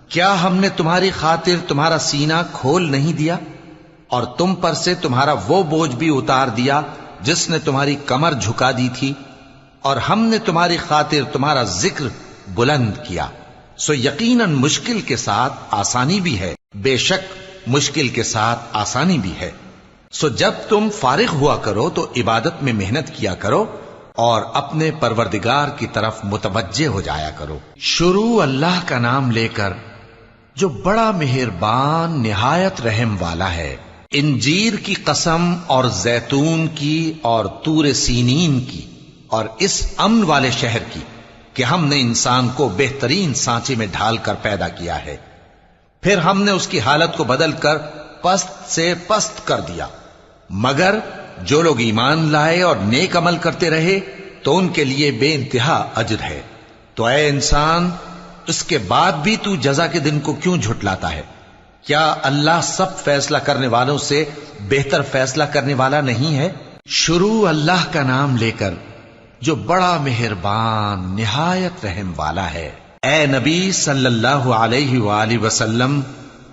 کیا ہم نے تمہاری خاطر تمہارا سینہ کھول نہیں دیا، اور تم پر سے تمہارا وہ بوجھ بھی اتار دیا جس نے تمہاری کمر جھکا دی تھی، اور ہم نے تمہاری خاطر تمہارا ذکر بلند کیا۔ سو یقیناً مشکل کے ساتھ آسانی بھی ہے، بے شک مشکل کے ساتھ آسانی بھی ہے۔ سو جب تم فارغ ہوا کرو تو عبادت میں محنت کیا کرو، اور اپنے پروردگار کی طرف متوجہ ہو جایا کرو۔ شروع اللہ کا نام لے کر جو بڑا مہربان نہایت رحم والا ہے۔ انجیر کی قسم، اور زیتون کی، اور طور سینین کی، اور اس امن والے شہر کی کہ ہم نے انسان کو بہترین سانچے میں ڈھال کر پیدا کیا ہے، پھر ہم نے اس کی حالت کو بدل کر پست سے پست کر دیا، مگر جو لوگ ایمان لائے اور نیک عمل کرتے رہے تو ان کے لیے بے انتہا اجر ہے۔ تو اے انسان، اس کے بعد بھی تو جزا کے دن کو کیوں جھٹلاتا ہے؟ کیا اللہ سب فیصلہ کرنے والوں سے بہتر فیصلہ کرنے والا نہیں ہے؟ شروع اللہ کا نام لے کر جو بڑا مہربان نہایت رحم والا ہے۔ اے نبی صلی اللہ علیہ وآلہ وسلم،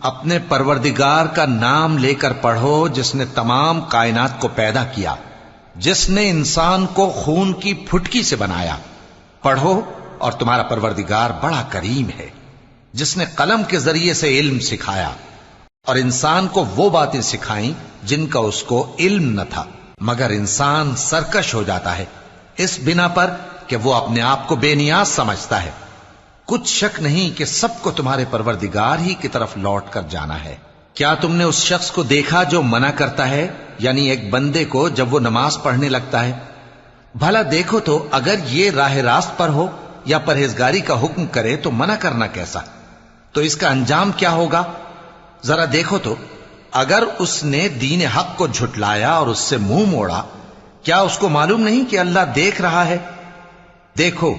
اپنے پروردگار کا نام لے کر پڑھو جس نے تمام کائنات کو پیدا کیا، جس نے انسان کو خون کی پھٹکی سے بنایا۔ پڑھو، اور تمہارا پروردگار بڑا کریم ہے، جس نے قلم کے ذریعے سے علم سکھایا، اور انسان کو وہ باتیں سکھائیں جن کا اس کو علم نہ تھا، مگر انسان سرکش ہو جاتا ہے اس بنا پر کہ وہ اپنے آپ کو بے نیاز سمجھتا ہے۔ کچھ شک نہیں کہ سب کو تمہارے پروردگار ہی کی طرف لوٹ کر جانا ہے۔ کیا تم نے اس شخص کو دیکھا جو منع کرتا ہے، یعنی ایک بندے کو جب وہ نماز پڑھنے لگتا ہے؟ بھلا دیکھو تو اگر یہ راہ راست پر ہو یا پرہیزگاری کا حکم کرے تو منع کرنا کیسا؟ تو اس کا انجام کیا ہوگا؟ ذرا دیکھو تو اگر اس نے دین حق کو جھٹلایا اور اس سے منہ موڑا، کیا اس کو معلوم نہیں کہ اللہ دیکھ رہا ہے؟ دیکھو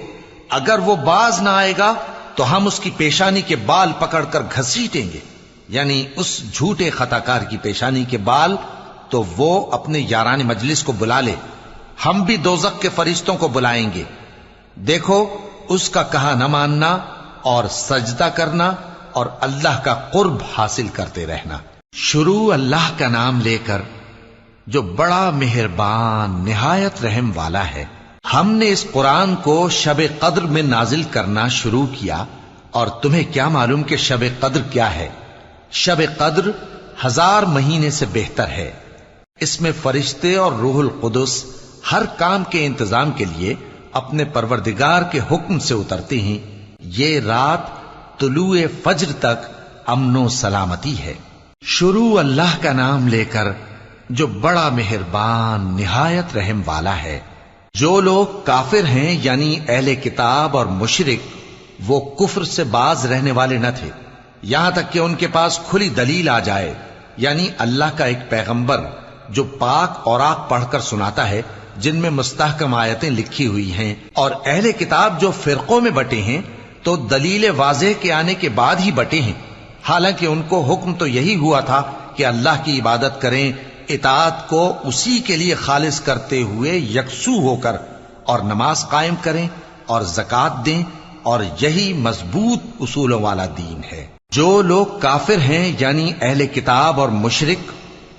اگر وہ باز نہ آئے گا تو ہم اس کی پیشانی کے بال پکڑ کر گھسیٹیں گے، یعنی اس جھوٹے خطا کار کی پیشانی کے بال، تو وہ اپنے یاران مجلس کو بلا لے، ہم بھی دوزخ کے فرشتوں کو بلائیں گے۔ دیکھو اس کا کہا نہ ماننا اور سجدہ کرنا اور اللہ کا قرب حاصل کرتے رہنا۔ شروع اللہ کا نام لے کر جو بڑا مہربان نہایت رحم والا ہے۔ ہم نے اس قرآن کو شب قدر میں نازل کرنا شروع کیا، اور تمہیں کیا معلوم کہ شب قدر کیا ہے؟ شب قدر 1000 مہینے سے بہتر ہے۔ اس میں فرشتے اور روح القدس ہر کام کے انتظام کے لیے اپنے پروردگار کے حکم سے اترتے ہیں۔ یہ رات طلوع فجر تک امن و سلامتی ہے۔ شروع اللہ کا نام لے کر جو بڑا مہربان نہایت رحم والا ہے۔ جو لوگ کافر ہیں یعنی اہل کتاب اور مشرک، وہ کفر سے باز رہنے والے نہ تھے یہاں تک کہ ان کے پاس کھلی دلیل آ جائے، یعنی اللہ کا ایک پیغمبر جو پاک اوراق پڑھ کر سناتا ہے جن میں مستحکم آیتیں لکھی ہوئی ہیں، اور اہل کتاب جو فرقوں میں بٹے ہیں تو دلیل واضح کے آنے کے بعد ہی بٹے ہیں، حالانکہ ان کو حکم تو یہی ہوا تھا کہ اللہ کی عبادت کریں، اطاعت کو اسی کے لیے خالص کرتے ہوئے یکسو ہو کر، اور نماز قائم کریں اور زکوٰۃ دیں، اور یہی مضبوط اصولوں والا دین ہے۔ جو لوگ کافر ہیں یعنی اہل کتاب اور مشرک،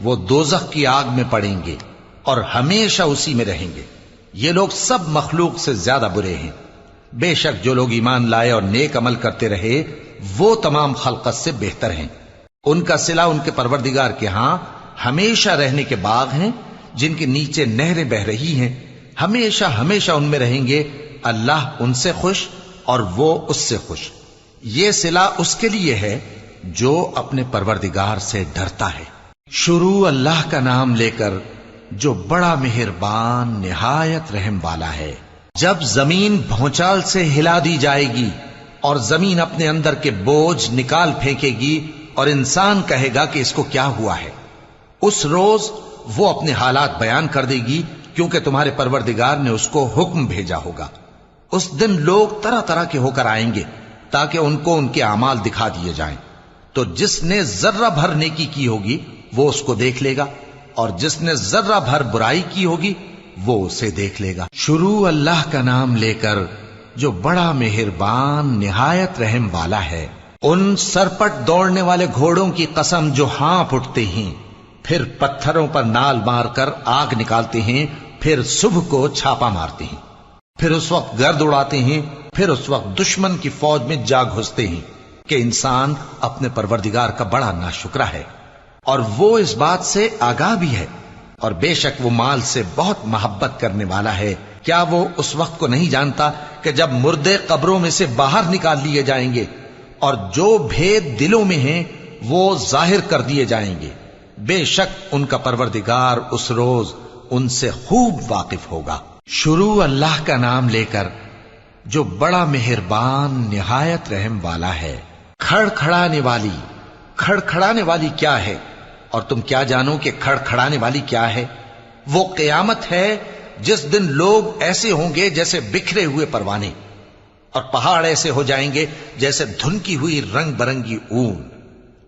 وہ دوزخ کی آگ میں پڑیں گے اور ہمیشہ اسی میں رہیں گے۔ یہ لوگ سب مخلوق سے زیادہ برے ہیں۔ بے شک جو لوگ ایمان لائے اور نیک عمل کرتے رہے وہ تمام خلقت سے بہتر ہیں۔ ان کا صلہ ان کے پروردگار کے ہاں ہمیشہ رہنے کے باغ ہیں جن کے نیچے نہریں بہ رہی ہیں، ہمیشہ ہمیشہ ان میں رہیں گے۔ اللہ ان سے خوش اور وہ اس سے خوش۔ یہ صلہ اس کے لیے ہے جو اپنے پروردگار سے ڈرتا ہے۔ شروع اللہ کا نام لے کر جو بڑا مہربان نہایت رحم والا ہے۔ جب زمین بھونچال سے ہلا دی جائے گی اور زمین اپنے اندر کے بوجھ نکال پھینکے گی اور انسان کہے گا کہ اس کو کیا ہوا ہے، اس روز وہ اپنے حالات بیان کر دے گی، کیونکہ تمہارے پروردگار نے اس کو حکم بھیجا ہوگا۔ اس دن لوگ طرح طرح کے ہو کر آئیں گے تاکہ ان کو ان کے اعمال دکھا دیے جائیں، تو جس نے ذرہ بھر نیکی کی ہوگی وہ اس کو دیکھ لے گا، اور جس نے ذرہ بھر برائی کی ہوگی وہ اسے دیکھ لے گا۔ شروع اللہ کا نام لے کر جو بڑا مہربان نہایت رحم والا ہے۔ ان سرپٹ دوڑنے والے گھوڑوں کی قسم جو ہانپ اٹھتے ہیں، پھر پتھروں پر نال مار کر آگ نکالتے ہیں، پھر صبح کو چھاپا مارتے ہیں، پھر اس وقت گرد اڑاتے ہیں، پھر اس وقت دشمن کی فوج میں جا گھستے ہیں کہ انسان اپنے پروردگار کا بڑا ناشکرا ہے، اور وہ اس بات سے آگاہ بھی ہے، اور بے شک وہ مال سے بہت محبت کرنے والا ہے۔ کیا وہ اس وقت کو نہیں جانتا کہ جب مردے قبروں میں سے باہر نکال لیے جائیں گے اور جو بھید دلوں میں ہیں وہ ظاہر کر دیے جائیں گے، بے شک ان کا پروردگار اس روز ان سے خوب واقف ہوگا۔ شروع اللہ کا نام لے کر جو بڑا مہربان نہایت رحم والا ہے۔ کھڑکھڑانے والی، کھڑکھڑانے والی کیا ہے؟ اور تم کیا جانو کہ کھڑکھڑانے والی کیا ہے؟ وہ قیامت ہے جس دن لوگ ایسے ہوں گے جیسے بکھرے ہوئے پروانے، اور پہاڑ ایسے ہو جائیں گے جیسے دھنکی ہوئی رنگ برنگی اون۔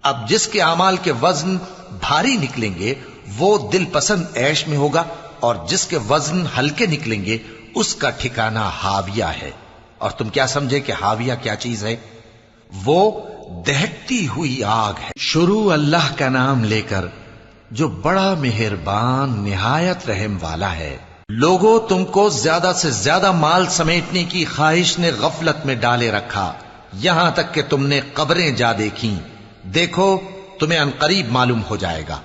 اب جس کے اعمال کے وزن بھاری نکلیں گے وہ دل پسند عیش میں ہوگا، اور جس کے وزن ہلکے نکلیں گے اس کا ٹھکانہ ہاویہ ہے۔ اور تم کیا سمجھے کہ ہاویہ کیا چیز ہے؟ وہ دہکتی ہوئی آگ ہے۔ شروع اللہ کا نام لے کر جو بڑا مہربان نہایت رحم والا ہے۔ لوگوں، تم کو زیادہ سے زیادہ مال سمیٹنے کی خواہش نے غفلت میں ڈالے رکھا، یہاں تک کہ تم نے قبریں جا دیکھیں۔ دیکھو تمہیں عنقریب معلوم ہو جائے گا،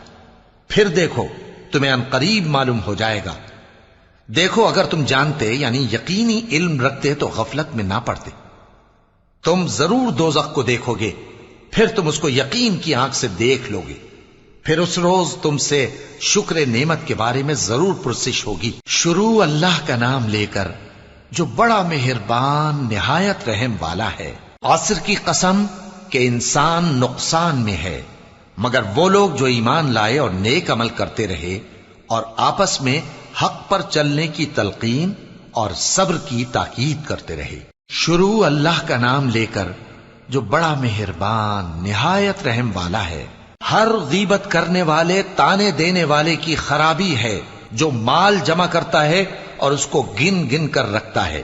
پھر دیکھو تمہیں عنقریب معلوم ہو جائے گا۔ دیکھو اگر تم جانتے یعنی یقینی علم رکھتے تو غفلت میں نہ پڑتے۔ تم ضرور دوزخ کو دیکھو گے پھر تم اس کو یقین کی آنکھ سے دیکھ لو گے، پھر اس روز تم سے شکر نعمت کے بارے میں ضرور پرسش ہوگی۔ شروع اللہ کا نام لے کر جو بڑا مہربان نہایت رحم والا ہے۔ عصر کی قسم کہ انسان نقصان میں ہے مگر وہ لوگ جو ایمان لائے اور نیک عمل کرتے رہے اور آپس میں حق پر چلنے کی تلقین اور صبر کی تاکید کرتے رہے۔ شروع اللہ کا نام لے کر جو بڑا مہربان نہایت رحم والا ہے۔ ہر غیبت کرنے والے تانے دینے والے کی خرابی ہے جو مال جمع کرتا ہے اور اس کو گن گن کر رکھتا ہے،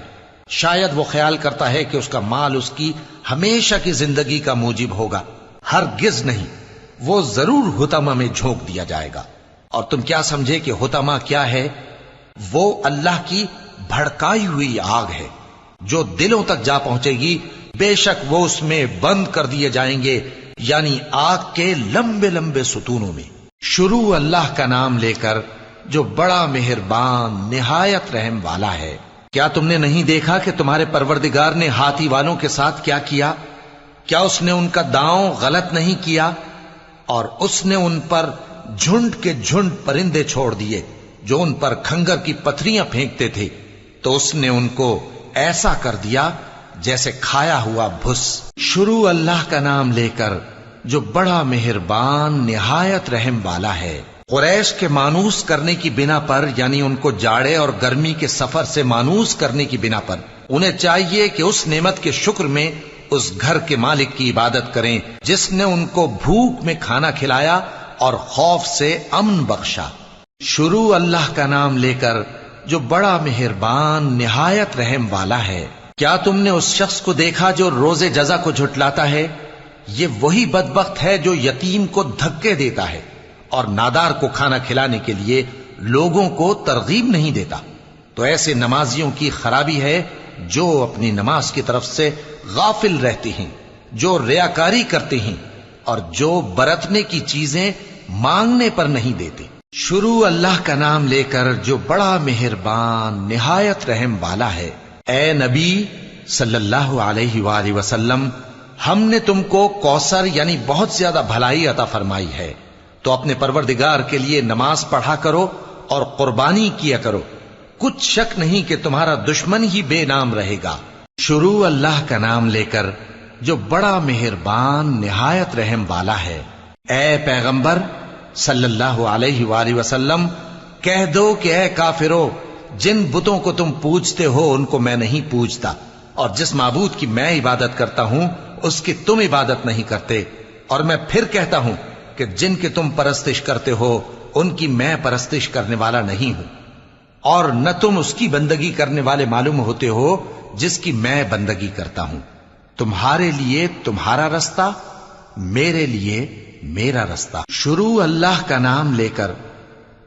شاید وہ خیال کرتا ہے کہ اس کا مال اس کی ہمیشہ کی زندگی کا موجب ہوگا، ہرگز نہیں، وہ ضرور حطمہ میں جھونک دیا جائے گا۔ اور تم کیا سمجھے کہ حطمہ کیا ہے؟ وہ اللہ کی بھڑکائی ہوئی آگ ہے جو دلوں تک جا پہنچے گی، بے شک وہ اس میں بند کر دیے جائیں گے، یعنی آگ کے لمبے لمبے ستونوں میں۔ شروع اللہ کا نام لے کر جو بڑا مہربان نہایت رحم والا ہے۔ کیا تم نے نہیں دیکھا کہ تمہارے پروردگار نے ہاتھی والوں کے ساتھ کیا کیا؟ کیا اس نے ان کا داؤں غلط نہیں کیا؟ اور اس نے ان پر جھنڈ کے جھنڈ پرندے چھوڑ دیے جو ان پر کھنگر کی پتھریاں پھینکتے تھے، تو اس نے ان کو ایسا کر دیا جیسے کھایا ہوا بھس۔ شروع اللہ کا نام لے کر جو بڑا مہربان نہایت رحم والا ہے۔ قریش کے مانوس کرنے کی بنا پر، یعنی ان کو جاڑے اور گرمی کے سفر سے مانوس کرنے کی بنا پر، انہیں چاہیے کہ اس نعمت کے شکر میں اس گھر کے مالک کی عبادت کریں جس نے ان کو بھوک میں کھانا کھلایا اور خوف سے امن بخشا۔ شروع اللہ کا نام لے کر جو بڑا مہربان نہایت رحم والا ہے۔ کیا تم نے اس شخص کو دیکھا جو روز جزا کو جھٹلاتا ہے؟ یہ وہی بدبخت ہے جو یتیم کو دھکے دیتا ہے اور نادار کو کھانا کھلانے کے لیے لوگوں کو ترغیب نہیں دیتا۔ تو ایسے نمازیوں کی خرابی ہے جو اپنی نماز کی طرف سے غافل رہتے ہیں، جو ریاکاری کرتے ہیں اور جو برتنے کی چیزیں مانگنے پر نہیں دیتے۔ شروع اللہ کا نام لے کر جو بڑا مہربان نہایت رحم والا ہے۔ اے نبی صلی اللہ علیہ وآلہ وسلم، ہم نے تم کو کوثر یعنی بہت زیادہ بھلائی عطا فرمائی ہے، تو اپنے پروردگار کے لیے نماز پڑھا کرو اور قربانی کیا کرو، کچھ شک نہیں کہ تمہارا دشمن ہی بے نام رہے گا۔ شروع اللہ کا نام لے کر جو بڑا مہربان نہایت رحم والا ہے۔ اے پیغمبر صلی اللہ علیہ وآلہ وسلم، کہہ دو کہ اے کافرو، جن بتوں کو تم پوجتے ہو ان کو میں نہیں پوجتا، اور جس معبود کی میں عبادت کرتا ہوں اس کی تم عبادت نہیں کرتے، اور میں پھر کہتا ہوں کہ جن کی تم پرستش کرتے ہو ان کی میں پرستش کرنے والا نہیں ہوں، اور نہ تم اس کی بندگی کرنے والے معلوم ہوتے ہو جس کی میں بندگی کرتا ہوں۔ تمہارے لیے تمہارا رستہ، میرے لیے میرا رستہ۔ شروع اللہ کا نام لے کر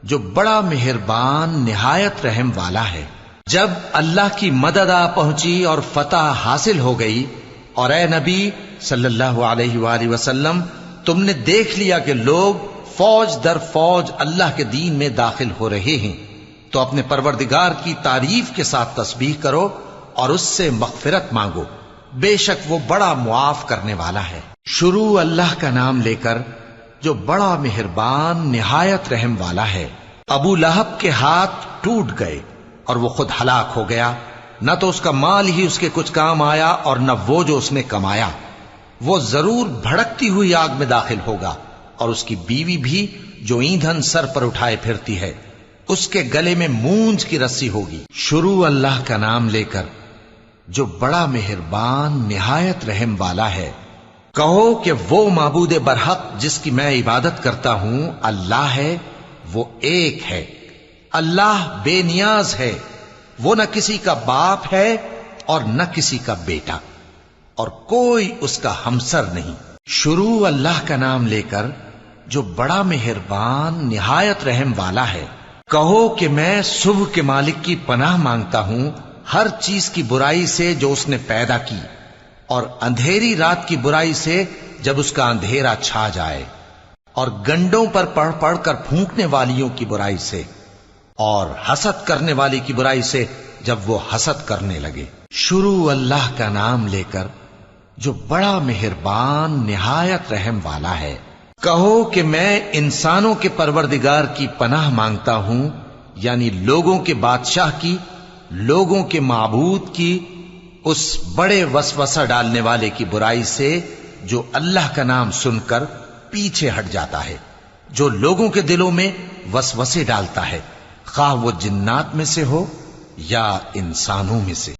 جو بڑا مہربان نہایت رحم والا ہے۔ جب اللہ کی مدد آ پہنچی اور فتح حاصل ہو گئی، اور اے نبی صلی اللہ علیہ وآلہ وسلم، تم نے دیکھ لیا کہ لوگ فوج در فوج اللہ کے دین میں داخل ہو رہے ہیں، تو اپنے پروردگار کی تعریف کے ساتھ تسبیح کرو اور اس سے مغفرت مانگو، بے شک وہ بڑا معاف کرنے والا ہے۔ شروع اللہ کا نام لے کر جو بڑا مہربان نہایت رحم والا ہے۔ ابو لہب کے ہاتھ ٹوٹ گئے اور وہ خود ہلاک ہو گیا، نہ تو اس کا مال ہی اس کے کچھ کام آیا اور نہ وہ جو اس نے کمایا۔ وہ ضرور بھڑکتی ہوئی آگ میں داخل ہوگا، اور اس کی بیوی بھی جو ایندھن سر پر اٹھائے پھرتی ہے، اس کے گلے میں مونج کی رسی ہوگی۔ شروع اللہ کا نام لے کر جو بڑا مہربان نہایت رحم والا ہے۔ کہو کہ وہ معبود برحق جس کی میں عبادت کرتا ہوں اللہ ہے، وہ ایک ہے، اللہ بے نیاز ہے، وہ نہ کسی کا باپ ہے اور نہ کسی کا بیٹا، اور کوئی اس کا ہمسر نہیں۔ شروع اللہ کا نام لے کر جو بڑا مہربان نہایت رحم والا ہے۔ کہو کہ میں صبح کے مالک کی پناہ مانگتا ہوں ہر چیز کی برائی سے جو اس نے پیدا کی، اور اندھیری رات کی برائی سے جب اس کا اندھیرا چھا جائے، اور گنڈوں پر پڑھ پڑھ کر پھونکنے والیوں کی برائی سے، اور حسد کرنے والی کی برائی سے جب وہ حسد کرنے لگے۔ شروع اللہ کا نام لے کر جو بڑا مہربان نہایت رحم والا ہے۔ کہو کہ میں انسانوں کے پروردگار کی پناہ مانگتا ہوں، یعنی لوگوں کے بادشاہ کی، لوگوں کے معبود کی، اس بڑے وسوسہ ڈالنے والے کی برائی سے جو اللہ کا نام سن کر پیچھے ہٹ جاتا ہے، جو لوگوں کے دلوں میں وسوسے ڈالتا ہے، خواہ وہ جنات میں سے ہو یا انسانوں میں سے۔